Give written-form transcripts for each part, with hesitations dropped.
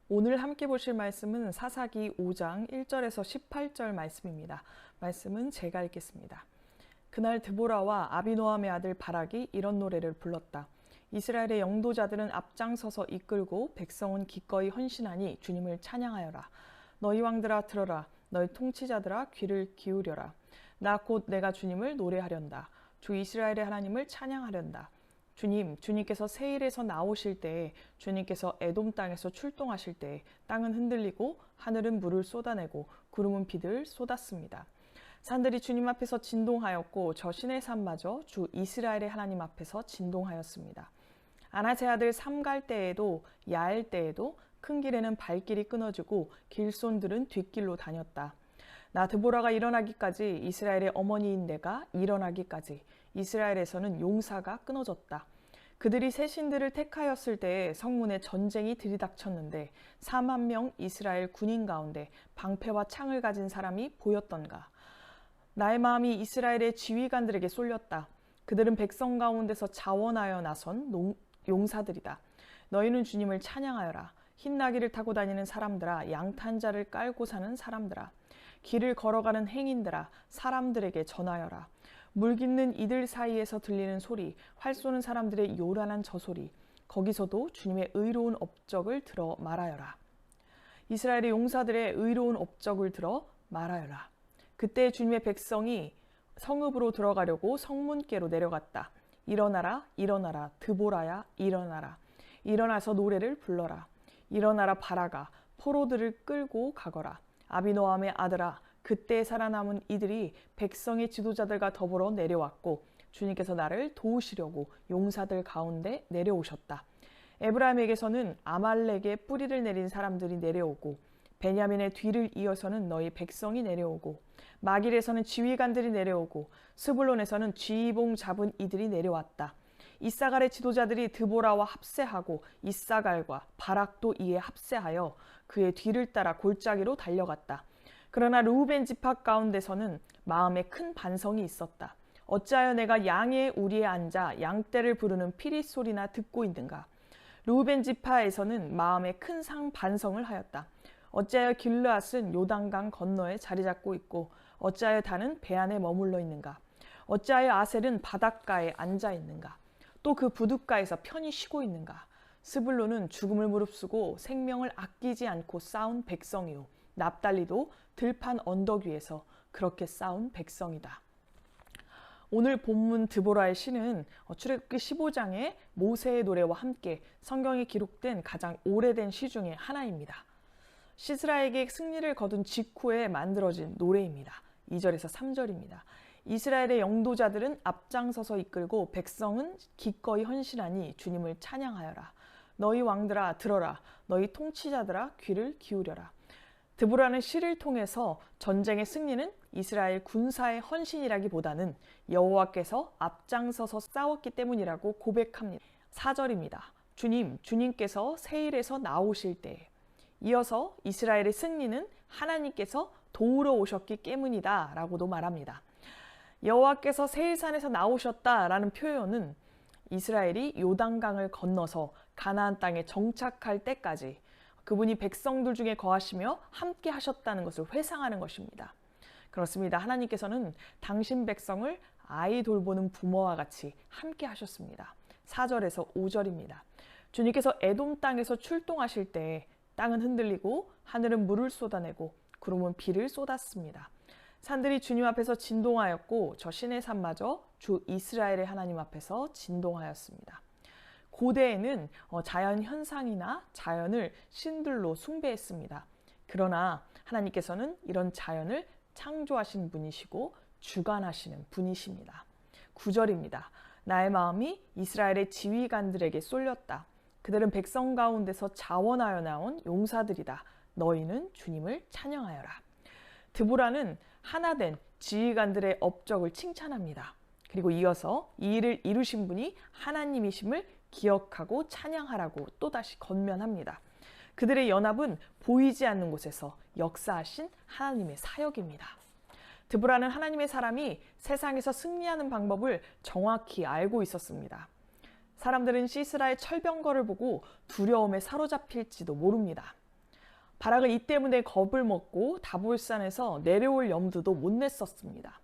오늘 함께 보실 말씀은 사사기 5장 1절에서 18절 말씀입니다. 말씀은 제가 읽겠습니다. 그날 드보라와 아비노함의 아들 바락이 이런 노래를 불렀다. 이스라엘의 영도자들은 앞장서서 이끌고 백성은 기꺼이 헌신하니 주님을 찬양하여라. 너희 왕들아 들어라. 너희 통치자들아 귀를 기울여라. 나 곧 내가 주님을 노래하련다. 주 이스라엘의 하나님을 찬양하련다. 주님께서 세일에서 나오실 때에, 주님께서 에돔 땅에서 출동하실 때에 땅은 흔들리고 하늘은 물을 쏟아내고 구름은 비를 쏟았습니다. 산들이 주님 앞에서 진동하였고 저 시내 산마저 주 이스라엘의 하나님 앞에서 진동하였습니다. 아나세 아들 삼갈 때에도 야엘 때에도 큰 길에는 발길이 끊어지고 길손들은 뒷길로 다녔다. 나 드보라가 일어나기까지, 이스라엘의 어머니인 내가 일어나기까지 이스라엘에서는 용사가 끊어졌다. 그들이 새 신들을 택하였을 때에 성문에 전쟁이 들이닥쳤는데 4만 명 이스라엘 군인 가운데 방패와 창을 가진 사람이 보였던가. 나의 마음이 이스라엘의 지휘관들에게 쏠렸다. 그들은 백성 가운데서 자원하여 나선 용사들이다. 너희는 주님을 찬양하여라. 흰나귀를 타고 다니는 사람들아, 양탄자를 깔고 사는 사람들아, 길을 걸어가는 행인들아, 사람들에게 전하여라. 물 깃는 이들 사이에서 들리는 소리, 활 쏘는 사람들의 요란한 저 소리, 거기서도 주님의 의로운 업적을 들어 말하여라. 이스라엘의 용사들의 의로운 업적을 들어 말하여라. 그때 주님의 백성이 성읍으로 들어가려고 성문께로 내려갔다. 일어나라, 일어나라, 드보라야, 일어나라. 일어나서 노래를 불러라. 일어나라 바라가, 포로들을 끌고 가거라. 아비노함의 아들아, 그때 살아남은 이들이 백성의 지도자들과 더불어 내려왔고 주님께서 나를 도우시려고 용사들 가운데 내려오셨다. 에브라임에게서는 아말렉의 뿌리를 내린 사람들이 내려오고 베냐민의 뒤를 이어서는 너희 백성이 내려오고 마길에서는 지휘관들이 내려오고 스불론에서는 쥐봉 잡은 이들이 내려왔다. 이사갈의 지도자들이 드보라와 합세하고 이사갈과 바락도 이에 합세하여 그의 뒤를 따라 골짜기로 달려갔다. 그러나 르우벤 지파 가운데서는 마음에 큰 반성이 있었다. 어찌하여 내가 양의 우리에 앉아 양떼를 부르는 피리 소리나 듣고 있는가. 르우벤 지파에서는 마음에 큰 반성을 하였다. 어찌하여 길르앗은 요단강 건너에 자리 잡고 있고 어찌하여 단은 배 안에 머물러 있는가. 어찌하여 아셀은 바닷가에 앉아 있는가. 또 그 부둣가에서 편히 쉬고 있는가. 스불론은 죽음을 무릅쓰고 생명을 아끼지 않고 싸운 백성이요, 납달리도 들판 언덕 위에서 그렇게 싸운 백성이다. 오늘 본문 드보라의 시는 출애굽기 15장의 모세의 노래와 함께 성경에 기록된 가장 오래된 시 중에 하나입니다. 시스라에게 승리를 거둔 직후에 만들어진 노래입니다. 2절에서 3절입니다. 이스라엘의 영도자들은 앞장서서 이끌고 백성은 기꺼이 헌신하니 주님을 찬양하여라. 너희 왕들아 들어라. 너희 통치자들아 귀를 기울여라. 드보라는 시를 통해서 전쟁의 승리는 이스라엘 군사의 헌신이라기보다는 여호와께서 앞장서서 싸웠기 때문이라고 고백합니다. 4절입니다. 주님께서 세일에서 나오실 때에. 이어서 이스라엘의 승리는 하나님께서 도우러 오셨기 때문이다 라고도 말합니다. 여호와께서 세일산에서 나오셨다라는 표현은 이스라엘이 요단강을 건너서 가나안 땅에 정착할 때까지 그분이 백성들 중에 거하시며 함께 하셨다는 것을 회상하는 것입니다. 그렇습니다. 하나님께서는 당신 백성을 아이 돌보는 부모와 같이 함께 하셨습니다. 4절에서 5절입니다. 주님께서 에돔 땅에서 출동하실 때 땅은 흔들리고 하늘은 물을 쏟아내고 구름은 비를 쏟았습니다. 산들이 주님 앞에서 진동하였고 저 시내 산마저 주 이스라엘의 하나님 앞에서 진동하였습니다. 고대에는 자연 현상이나 자연을 신들로 숭배했습니다. 그러나 하나님께서는 이런 자연을 창조하신 분이시고 주관하시는 분이십니다. 9절입니다. 나의 마음이 이스라엘의 지휘관들에게 쏠렸다. 그들은 백성 가운데서 자원하여 나온 용사들이다. 너희는 주님을 찬양하여라. 드보라는 하나된 지휘관들의 업적을 칭찬합니다. 그리고 이어서 이 일을 이루신 분이 하나님이심을 기억하고 찬양하라고 또다시 권면합니다. 그들의 연합은 보이지 않는 곳에서 역사하신 하나님의 사역입니다. 드보라는 하나님의 사람이 세상에서 승리하는 방법을 정확히 알고 있었습니다. 사람들은 시스라의 철병거를 보고 두려움에 사로잡힐지도 모릅니다. 바락은 이 때문에 겁을 먹고 다볼산에서 내려올 염두도 못 냈었습니다.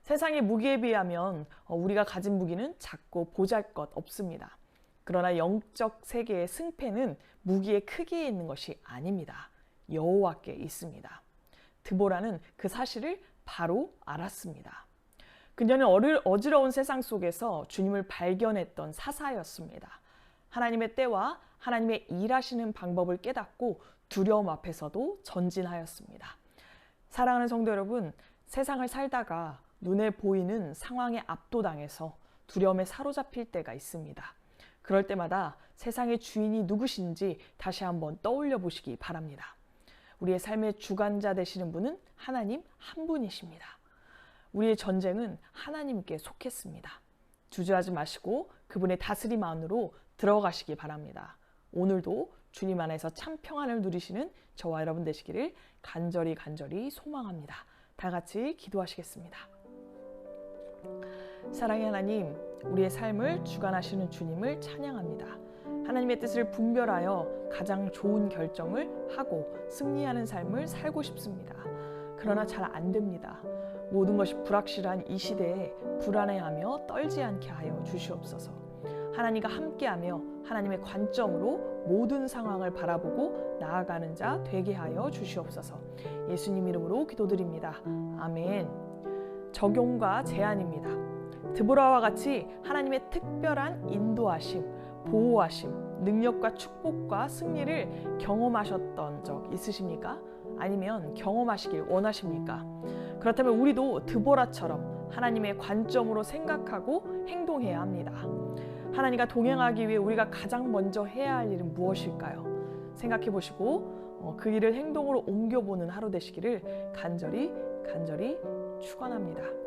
세상의 무기에 비하면 우리가 가진 무기는 작고 보잘것 없습니다. 그러나 영적 세계의 승패는 무기의 크기에 있는 것이 아닙니다. 여호와께 있습니다. 드보라는 그 사실을 바로 알았습니다. 그녀는 어지러운 세상 속에서 주님을 발견했던 사사였습니다. 하나님의 때와 하나님의 일하시는 방법을 깨닫고 두려움 앞에서도 전진하였습니다. 사랑하는 성도 여러분, 세상을 살다가 눈에 보이는 상황에 압도당해서 두려움에 사로잡힐 때가 있습니다. 그럴 때마다 세상의 주인이 누구신지 다시 한번 떠올려 보시기 바랍니다. 우리의 삶의 주관자 되시는 분은 하나님 한 분이십니다. 우리의 전쟁은 하나님께 속했습니다. 주저하지 마시고 그분의 다스림 안으로 들어가시기 바랍니다. 오늘도 주님 안에서 참 평안을 누리시는 저와 여러분 되시기를 간절히 소망합니다. 다 같이 기도하시겠습니다. 사랑의 하나님, 우리의 삶을 주관하시는 주님을 찬양합니다. 하나님의 뜻을 분별하여 가장 좋은 결정을 하고 승리하는 삶을 살고 싶습니다. 그러나 잘 안 됩니다. 모든 것이 불확실한 이 시대에 불안해하며 떨지 않게 하여 주시옵소서. 하나님과 함께하며 하나님의 관점으로 모든 상황을 바라보고 나아가는 자 되게 하여 주시옵소서. 예수님 이름으로 기도드립니다. 아멘. 적용과 제안입니다. 드보라와 같이 하나님의 특별한 인도하심, 보호하심, 능력과 축복과 승리를 경험하셨던 적 있으십니까? 아니면 경험하시길 원하십니까? 그렇다면 우리도 드보라처럼 하나님의 관점으로 생각하고 행동해야 합니다. 하나님과 동행하기 위해 우리가 가장 먼저 해야 할 일은 무엇일까요? 생각해 보시고 그 일을 행동으로 옮겨보는 하루 되시기를 간절히 축원합니다.